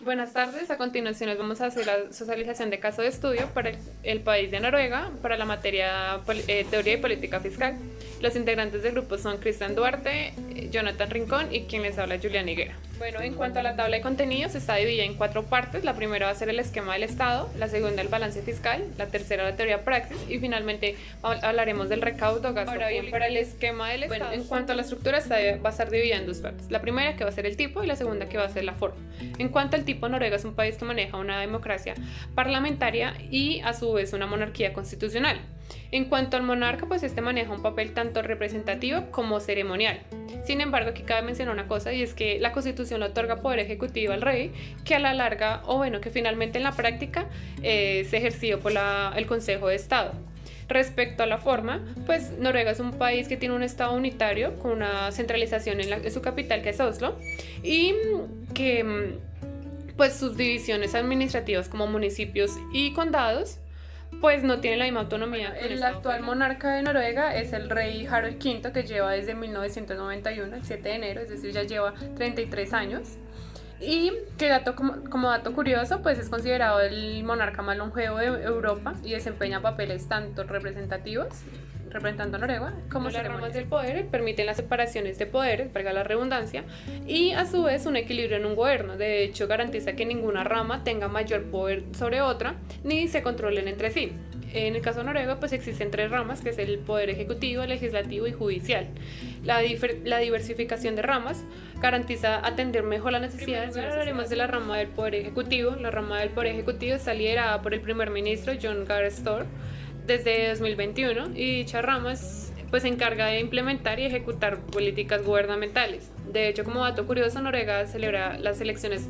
Buenas tardes, a continuación les vamos a hacer la socialización de caso de estudio para el país de Noruega para la materia Teoría y Política Fiscal. Los integrantes del grupo son Cristian Duarte, Jonathan Rincón y quien les habla Julián Higuera. Bueno, en cuanto a la tabla de contenidos, está dividida en 4 partes. La primera va a ser el esquema del Estado, la segunda el balance fiscal, la tercera la teoría praxis y finalmente hablaremos del recaudo gasto. Ahora bien, para el esquema del Estado, bueno, en cuanto a la estructura, va a estar dividida en 2 partes. La primera que va a ser el tipo y la segunda que va a ser la forma. En cuanto al tipo, Noruega es un país que maneja una democracia parlamentaria y a su vez una monarquía constitucional. En cuanto al monarca, pues este maneja un papel tanto representativo como ceremonial. Sin embargo, aquí cabe mencionar una cosa y es que la Constitución le otorga poder ejecutivo al rey, que a la larga, o bueno, que finalmente en la práctica es ejercido por el Consejo de Estado. Respecto a la forma, pues Noruega es un país que tiene un estado unitario con una centralización en su capital que es Oslo y que pues sus divisiones administrativas como municipios y condados pues no tienen la misma autonomía. El actual monarca de Noruega es el rey Harald V, que lleva desde 1991, el 7 de enero, es decir, ya lleva 33 años. Y que como dato curioso, pues es considerado el monarca más longevo de Europa y desempeña papeles tanto representativos, representando a Noruega, como las ramas del poder, permiten las separaciones de poderes, valga la redundancia, y a su vez un equilibrio en un gobierno. De hecho, garantiza que ninguna rama tenga mayor poder sobre otra, ni se controlen entre sí. En el caso de Noruega, pues existen 3 ramas, que es el poder ejecutivo, legislativo y judicial. La diversificación de ramas garantiza atender mejor las necesidades. Ahora hablaremos de la rama del poder ejecutivo. La rama del poder ejecutivo está liderada por el primer ministro Jon Gahr Store desde 2021 y dicha rama pues se encarga de implementar y ejecutar políticas gubernamentales. De hecho, como dato curioso, Noruega celebra las elecciones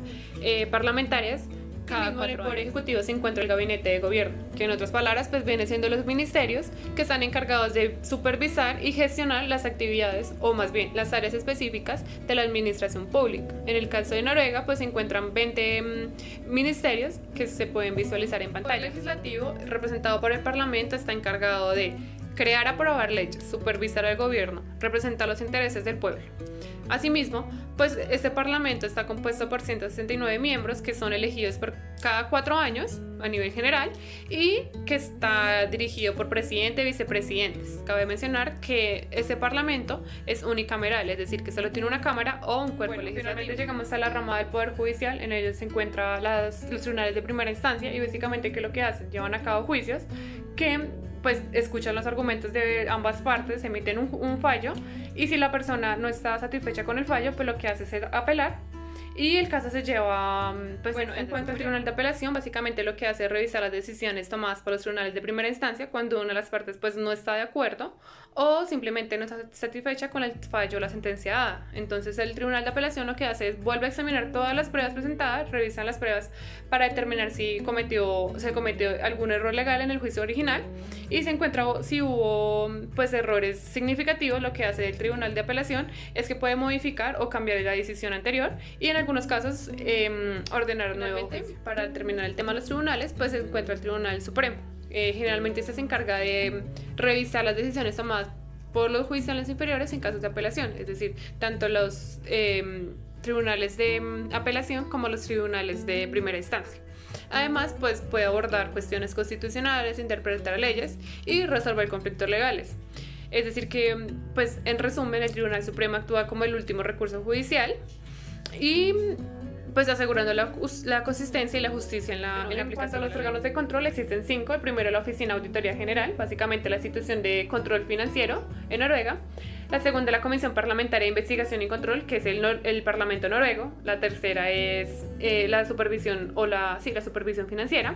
parlamentarias cada 4 años. En el poder ejecutivo se encuentra el gabinete de gobierno, que en otras palabras pues viene siendo los ministerios que están encargados de supervisar y gestionar las actividades o más bien las áreas específicas de la administración pública. En el caso de Noruega pues se encuentran 20 ministerios que se pueden visualizar en pantalla. El legislativo, representado por el Parlamento, está encargado de crear, aprobar leyes, supervisar al gobierno, representar los intereses del pueblo. Asimismo, pues este parlamento está compuesto por 169 miembros que son elegidos por cada 4 años a nivel general y que está dirigido por presidente y vicepresidentes. Cabe mencionar que ese parlamento es unicameral, es decir, que solo tiene una cámara o un cuerpo legislativo. Finalmente llegamos a la rama del poder judicial. En ellos se encuentran los tribunales de primera instancia y básicamente ¿qué es lo que hacen? Llevan a cabo juicios que pues escuchan los argumentos de ambas partes, emiten un fallo y si la persona no está satisfecha con el fallo, pues lo que hace es apelar y el caso se lleva, pues bueno, en cuanto al tribunal de apelación, básicamente lo que hace es revisar las decisiones tomadas por los tribunales de primera instancia cuando una de las partes pues no está de acuerdo o simplemente no está satisfecha con el fallo o la sentencia dada. Entonces el tribunal de apelación lo que hace es vuelve a examinar todas las pruebas presentadas, revisan las pruebas para determinar si se cometió algún error legal en el juicio original y se encuentra si hubo pues errores significativos. Lo que hace el tribunal de apelación es que puede modificar o cambiar la decisión anterior y en algunos casos ordenar nuevo juicio. Para terminar el tema de los tribunales, pues se encuentra el Tribunal Supremo. Generalmente este se encarga de revisar las decisiones tomadas por los judiciales inferiores en casos de apelación, es decir, tanto los tribunales de apelación como los tribunales de primera instancia. Además, pues puede abordar cuestiones constitucionales, interpretar leyes y resolver conflictos legales. Es decir que, pues en resumen, el Tribunal Supremo actúa como el último recurso judicial y pues asegurando la consistencia y la justicia en la aplicación de los órganos de control. Existen 5. El primero, la Oficina Auditoría General, básicamente la institución de control financiero en Noruega. La segunda, la Comisión Parlamentaria de Investigación y Control, que es el Parlamento noruego. La tercera es la supervisión la supervisión financiera.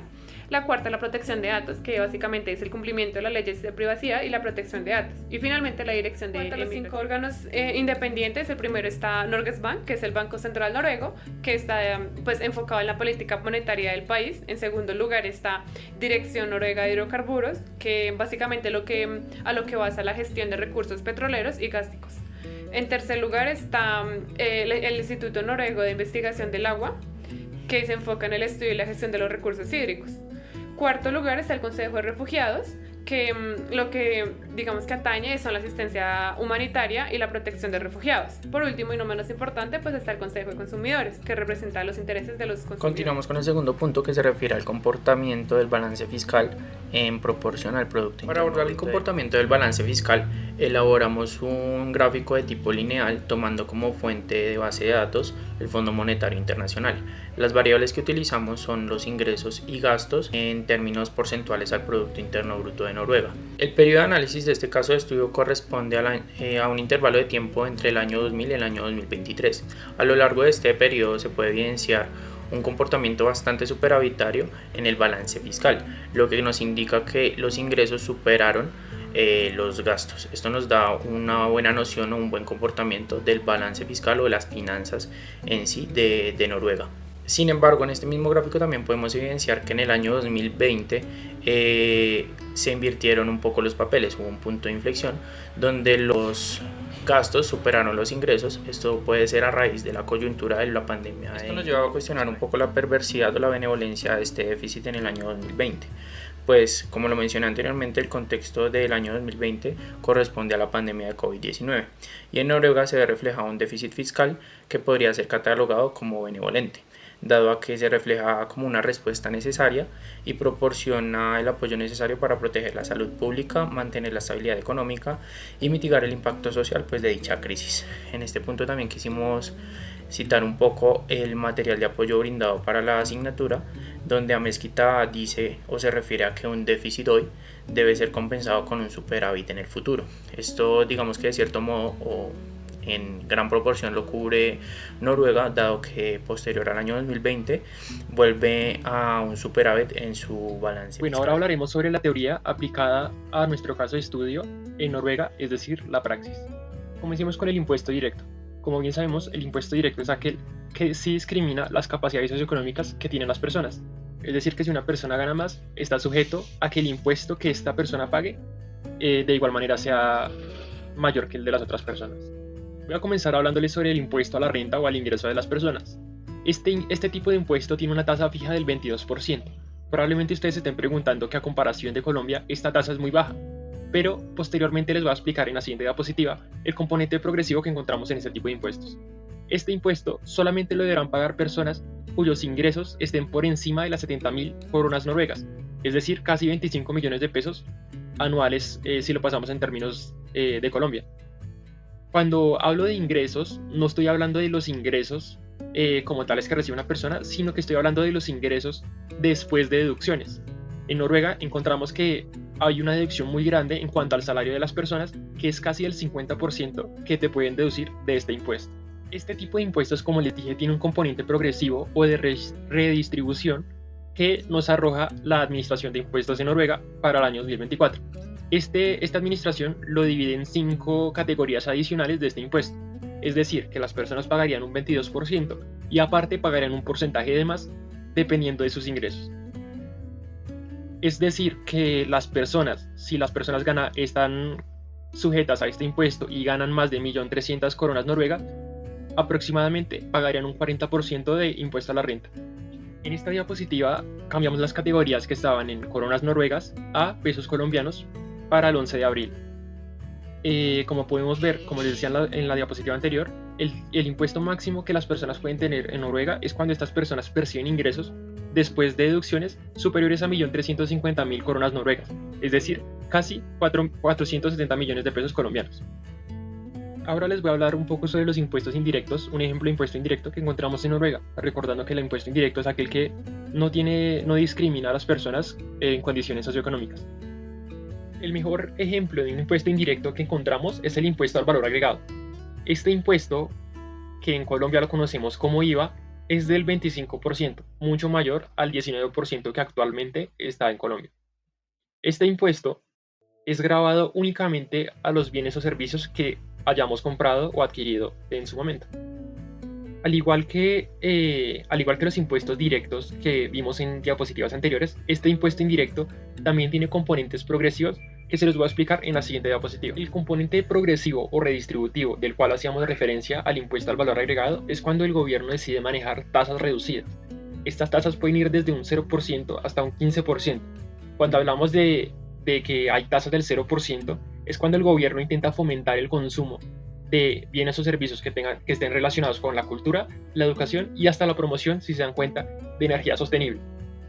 La cuarta, la protección de datos, que básicamente es el cumplimiento de las leyes de privacidad y la protección de datos. Y finalmente, la dirección de los 5 órganos independientes. El primero está Norges Bank, que es el Banco Central Noruego, que está pues enfocado en la política monetaria del país. En segundo lugar está Dirección Noruega de Hidrocarburos, que básicamente a lo que basa la gestión de recursos petroleros y gástricos. En tercer lugar está el Instituto Noruego de Investigación del Agua, que se enfoca en el estudio y la gestión de los recursos hídricos. Cuarto lugar está el Consejo de Refugiados, que lo que digamos que atañe son la asistencia humanitaria y la protección de refugiados. Por último y no menos importante, pues está el Consejo de Consumidores, que representa los intereses de los consumidores. Continuamos con el segundo punto, que se refiere al comportamiento del balance fiscal en proporción al Producto Interno Bruto. Para abordar el comportamiento del balance fiscal, elaboramos un gráfico de tipo lineal tomando como fuente de base de datos el Fondo Monetario Internacional. Las variables que utilizamos son los ingresos y gastos en términos porcentuales al Producto Interno Bruto de Noruega. El periodo de análisis de este caso de estudio corresponde a un intervalo de tiempo entre el año 2000 y el año 2023. A lo largo de este periodo se puede evidenciar un comportamiento bastante superavitario en el balance fiscal, lo que nos indica que los ingresos superaron los gastos. Esto nos da una buena noción o un buen comportamiento del balance fiscal o de las finanzas en sí de Noruega. Sin embargo, en este mismo gráfico también podemos evidenciar que en el año 2020 se invirtieron un poco los papeles, hubo un punto de inflexión donde los gastos superaron los ingresos. Esto puede ser a raíz de la coyuntura de la pandemia. Esto nos lleva a cuestionar un poco la perversidad o la benevolencia de este déficit en el año 2020. Pues, como lo mencioné anteriormente, el contexto del año 2020 corresponde a la pandemia de COVID-19 y en Noruega se ve reflejado un déficit fiscal que podría ser catalogado como benevolente, dado a que se refleja como una respuesta necesaria y proporciona el apoyo necesario para proteger la salud pública, mantener la estabilidad económica y mitigar el impacto social de dicha crisis. En este punto también quisimos citar un poco el material de apoyo brindado para la asignatura, donde Amezquita dice o se refiere a que un déficit hoy debe ser compensado con un superávit en el futuro. Esto, digamos que de cierto modo o en gran proporción lo cubre Noruega, dado que posterior al año 2020 vuelve a un superávit en su balance fiscal. Ahora hablaremos sobre la teoría aplicada a nuestro caso de estudio en Noruega, es decir, la praxis. Comencemos con el impuesto directo. Como bien sabemos, el impuesto directo es aquel que sí discrimina las capacidades socioeconómicas que tienen las personas. Es decir, que si una persona gana más, está sujeto a que el impuesto que esta persona pague de igual manera sea mayor que el de las otras personas. Voy a comenzar hablándoles sobre el impuesto a la renta o al ingreso de las personas. Este tipo de impuesto tiene una tasa fija del 22%. Probablemente ustedes se estén preguntando que a comparación de Colombia, esta tasa es muy baja. Pero posteriormente les voy a explicar en la siguiente diapositiva el componente progresivo que encontramos en este tipo de impuestos. Este impuesto solamente lo deberán pagar personas cuyos ingresos estén por encima de las 70.000 coronas noruegas, es decir, casi 25 millones de pesos anuales si lo pasamos en términos de Colombia. Cuando hablo de ingresos, no estoy hablando de los ingresos como tales que recibe una persona, sino que estoy hablando de los ingresos después de deducciones. En Noruega encontramos que hay una deducción muy grande en cuanto al salario de las personas, que es casi el 50% que te pueden deducir de este impuesto. Este tipo de impuestos, como les dije, tiene un componente progresivo o de redistribución que nos arroja la Administración de Impuestos en Noruega para el año 2024. Esta administración lo divide en 5 categorías adicionales de este impuesto, es decir, que las personas pagarían un 22% y aparte pagarían un porcentaje de más dependiendo de sus ingresos. Es decir, que las personas, si las personas están sujetas a este impuesto y ganan más de 1.300.000 coronas noruegas, aproximadamente pagarían un 40% de impuesto a la renta. En esta diapositiva cambiamos las categorías que estaban en coronas noruegas a pesos colombianos para el 11 de abril. Como podemos ver, como les decía en la diapositiva anterior, el impuesto máximo que las personas pueden tener en Noruega es cuando estas personas perciben ingresos después de deducciones superiores a 1.350.000 coronas noruegas, es decir, casi 470 millones de pesos colombianos. Ahora les voy a hablar un poco sobre los impuestos indirectos, un ejemplo de impuesto indirecto que encontramos en Noruega, recordando que el impuesto indirecto es aquel que no discrimina a las personas en condiciones socioeconómicas. El mejor ejemplo de un impuesto indirecto que encontramos es el impuesto al valor agregado. Este impuesto, que en Colombia lo conocemos como IVA, es del 25%, mucho mayor al 19% que actualmente está en Colombia. Este impuesto es grabado únicamente a los bienes o servicios que hayamos comprado o adquirido en su momento. Al igual que los impuestos directos que vimos en diapositivas anteriores, este impuesto indirecto también tiene componentes progresivos que se los voy a explicar en la siguiente diapositiva. El componente progresivo o redistributivo del cual hacíamos referencia al impuesto al valor agregado es cuando el gobierno decide manejar tasas reducidas. Estas tasas pueden ir desde un 0% hasta un 15%. Cuando hablamos de de que hay tasas del 0% es cuando el gobierno intenta fomentar el consumo de bienes o servicios que estén relacionados con la cultura, la educación y hasta la promoción, si se dan cuenta, de energía sostenible.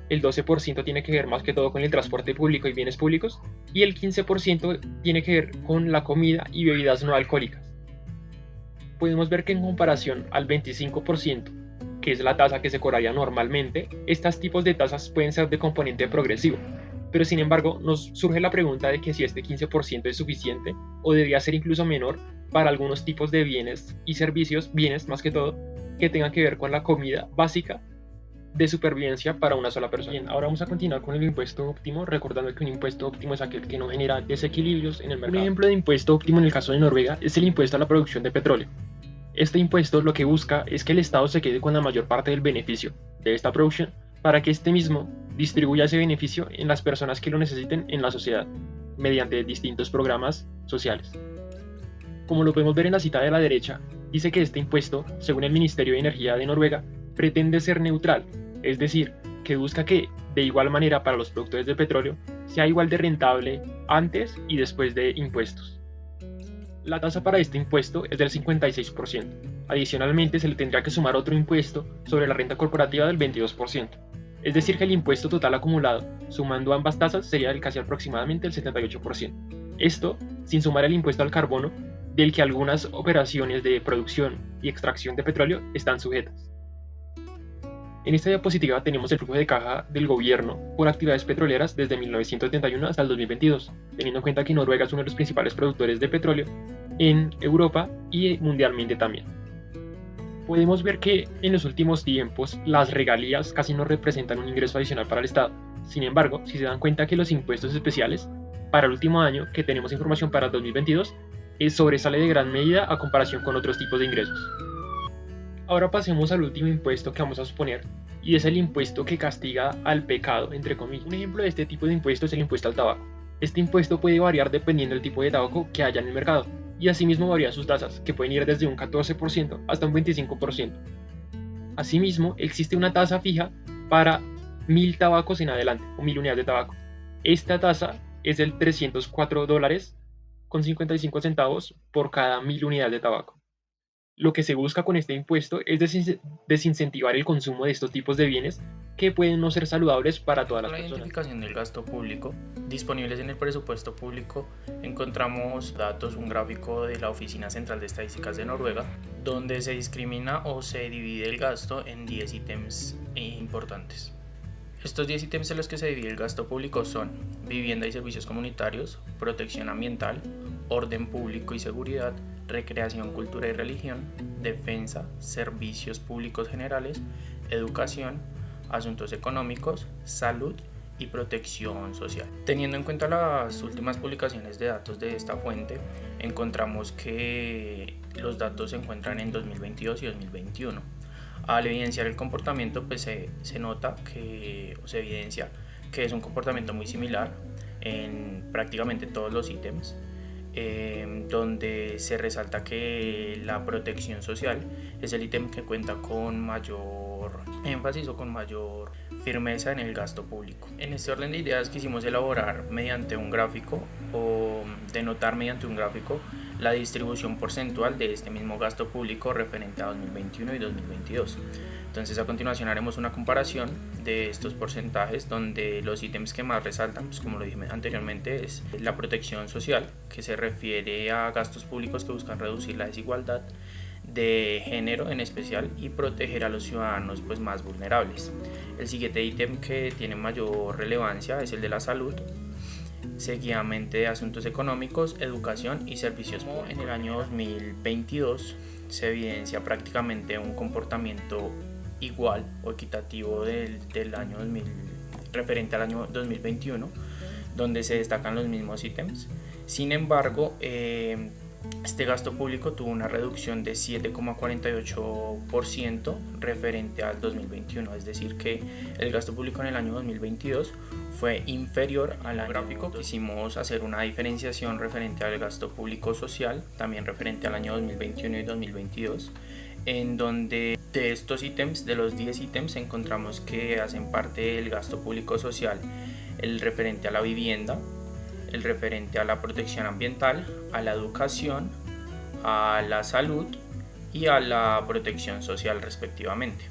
El 12% tiene que ver más que todo con el transporte público y bienes públicos, y el 15% tiene que ver con la comida y bebidas no alcohólicas. Podemos ver que en comparación al 25%, que es la tasa que se cobraría normalmente, estos tipos de tasas pueden ser de componente progresivo. Pero sin embargo, nos surge la pregunta de que si este 15% es suficiente o debería ser incluso menor para algunos tipos de bienes y servicios, bienes más que todo, que tengan que ver con la comida básica de supervivencia para una sola persona. Bien, ahora vamos a continuar con el impuesto óptimo, recordando que un impuesto óptimo es aquel que no genera desequilibrios en el mercado. Un ejemplo de impuesto óptimo en el caso de Noruega es el impuesto a la producción de petróleo. Este impuesto lo que busca es que el Estado se quede con la mayor parte del beneficio de esta producción para que este mismo distribuya ese beneficio en las personas que lo necesiten en la sociedad, mediante distintos programas sociales. Como lo podemos ver en la cita de la derecha, dice que este impuesto, según el Ministerio de Energía de Noruega, pretende ser neutral, es decir, que busca que, de igual manera para los productores de petróleo, sea igual de rentable antes y después de impuestos. La tasa para este impuesto es del 56%. Adicionalmente, se le tendrá que sumar otro impuesto sobre la renta corporativa del 22%. Es decir, que el impuesto total acumulado, sumando ambas tasas, sería del casi aproximadamente el 78%. Esto sin sumar el impuesto al carbono, del que algunas operaciones de producción y extracción de petróleo están sujetas. En esta diapositiva tenemos el flujo de caja del gobierno por actividades petroleras desde 1971 hasta el 2022, teniendo en cuenta que Noruega es uno de los principales productores de petróleo en Europa y mundialmente también. Podemos ver que en los últimos tiempos las regalías casi no representan un ingreso adicional para el Estado. Sin embargo, si se dan cuenta que los impuestos especiales para el último año, que tenemos información para 2022, sobresale de gran medida a comparación con otros tipos de ingresos. Ahora pasemos al último impuesto que vamos a suponer, y es el impuesto que castiga al pecado, entre comillas. Un ejemplo de este tipo de impuesto es el impuesto al tabaco. Este impuesto puede variar dependiendo del tipo de tabaco que haya en el mercado, y asimismo varía sus tasas, que pueden ir desde un 14% hasta un 25%. Asimismo, existe una tasa fija para 1000 tabacos en adelante, o 1000 unidades de tabaco. Esta tasa es del $304,55 por cada 1000 unidades de tabaco. Lo que se busca con este impuesto es desincentivar el consumo de estos tipos de bienes que pueden no ser saludables para todas las personas. La identificación del gasto público. Disponibles en el presupuesto público encontramos datos, un gráfico de la Oficina Central de Estadísticas de Noruega, donde se discrimina o se divide el gasto en 10 ítems importantes. Estos 10 ítems en los que se divide el gasto público son vivienda y servicios comunitarios, protección ambiental, orden público y seguridad, recreación, cultura y religión, defensa, servicios públicos generales, educación, asuntos económicos, salud y protección social. Teniendo en cuenta las últimas publicaciones de datos de esta fuente, encontramos que los datos se encuentran en 2022 y 2021. Al evidenciar el comportamiento, pues se nota que, o se evidencia que es un comportamiento muy similar en prácticamente todos los ítems, donde se resalta que la protección social es el ítem que cuenta con mayor énfasis o con mayor firmeza en el gasto público. En este orden de ideas quisimos elaborar mediante un gráfico o denotar mediante un gráfico la distribución porcentual de este mismo gasto público referente a 2021 y 2022. Entonces a continuación haremos una comparación de estos porcentajes, donde los ítems que más resaltan, pues como lo dije anteriormente, es la protección social, que se refiere a gastos públicos que buscan reducir la desigualdad de género en especial y proteger a los ciudadanos pues más vulnerables. El siguiente ítem que tiene mayor relevancia es el de la salud, seguidamente de asuntos económicos, educación y servicios públicos. En el año 2022 se evidencia prácticamente un comportamiento igual o equitativo del año 2000 referente al año 2021, donde se destacan los mismos ítems. Sin embargo, este gasto público tuvo una reducción de 7,48% referente al 2021, es decir que el gasto público en el año 2022 fue inferior al año gráfico. Quisimos hacer una diferenciación referente al gasto público social, también referente al año 2021 y 2022, en donde de estos ítems, de los 10 ítems, encontramos que hacen parte del gasto público social el referente a la vivienda, el referente a la protección ambiental, a la educación, a la salud y a la protección social respectivamente.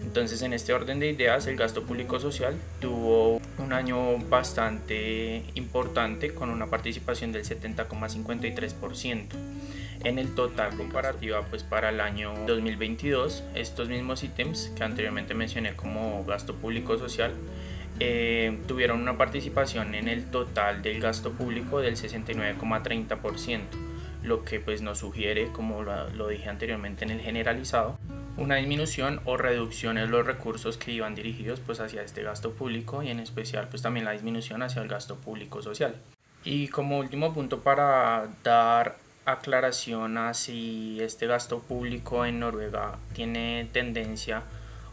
Entonces, en este orden de ideas, el gasto público social tuvo un año bastante importante con una participación del 70,53%. En el total comparativa, pues para el año 2022, estos mismos ítems que anteriormente mencioné como gasto público social tuvieron una participación en el total del gasto público del 69,30%, lo que pues nos sugiere, como lo dije anteriormente en el generalizado, una disminución o reducción en los recursos que iban dirigidos pues hacia este gasto público y en especial pues también la disminución hacia el gasto público social. Y como último punto para dar aclaración a si este gasto público en Noruega tiene tendencia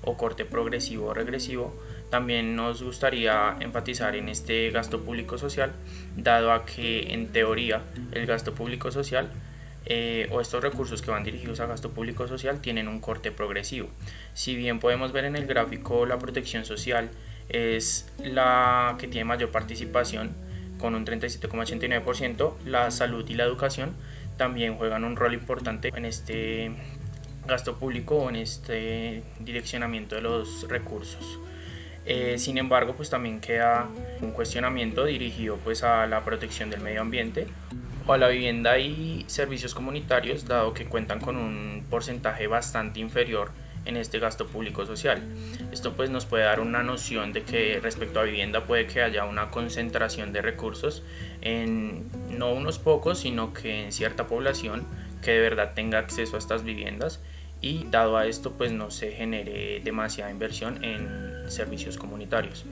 o corte progresivo o regresivo, también nos gustaría enfatizar en este gasto público social, dado a que en teoría el gasto público social o estos recursos que van dirigidos a gasto público social tienen un corte progresivo. Si bien podemos ver en el gráfico la protección social es la que tiene mayor participación con un 37,89%, la salud y la educación también juegan un rol importante en este gasto público o en este direccionamiento de los recursos. Sin embargo, pues también queda un cuestionamiento dirigido pues a la protección del medio ambiente o a la vivienda y servicios comunitarios, dado que cuentan con un porcentaje bastante inferior en este gasto público social. Esto pues nos puede dar una noción de que respecto a vivienda puede que haya una concentración de recursos en no unos pocos, sino que en cierta población que de verdad tenga acceso a estas viviendas, y dado a esto pues no se genere demasiada inversión en servicios comunitarios.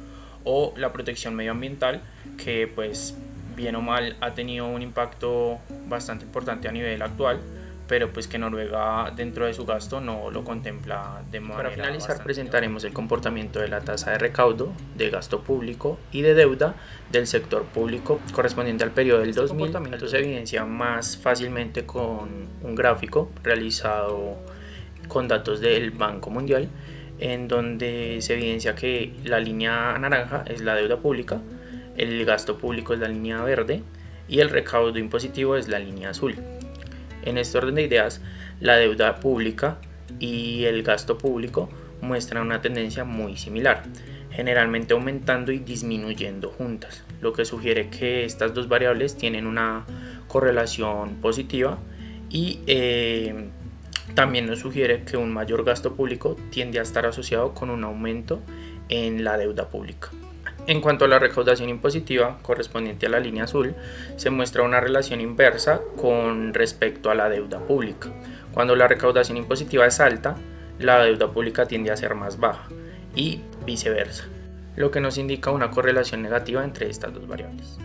O la protección medioambiental, que pues bien o mal ha tenido un impacto bastante importante a nivel actual, pero pues que Noruega dentro de su gasto no lo contempla de manera. Para finalizar, presentaremos el comportamiento de la tasa de recaudo, de gasto público y de deuda del sector público correspondiente al periodo del 2000. El comportamiento se evidencia más fácilmente con un gráfico realizado con datos del Banco Mundial, en donde se evidencia que la línea naranja es la deuda pública, el gasto público es la línea verde y el recaudo impositivo es la línea azul. En este orden de ideas, la deuda pública y el gasto público muestran una tendencia muy similar, generalmente aumentando y disminuyendo juntas, lo que sugiere que estas dos variables tienen una correlación positiva y también nos sugiere que un mayor gasto público tiende a estar asociado con un aumento en la deuda pública. En cuanto a la recaudación impositiva correspondiente a la línea azul, se muestra una relación inversa con respecto a la deuda pública. Cuando la recaudación impositiva es alta, la deuda pública tiende a ser más baja y viceversa, lo que nos indica una correlación negativa entre estas dos variables.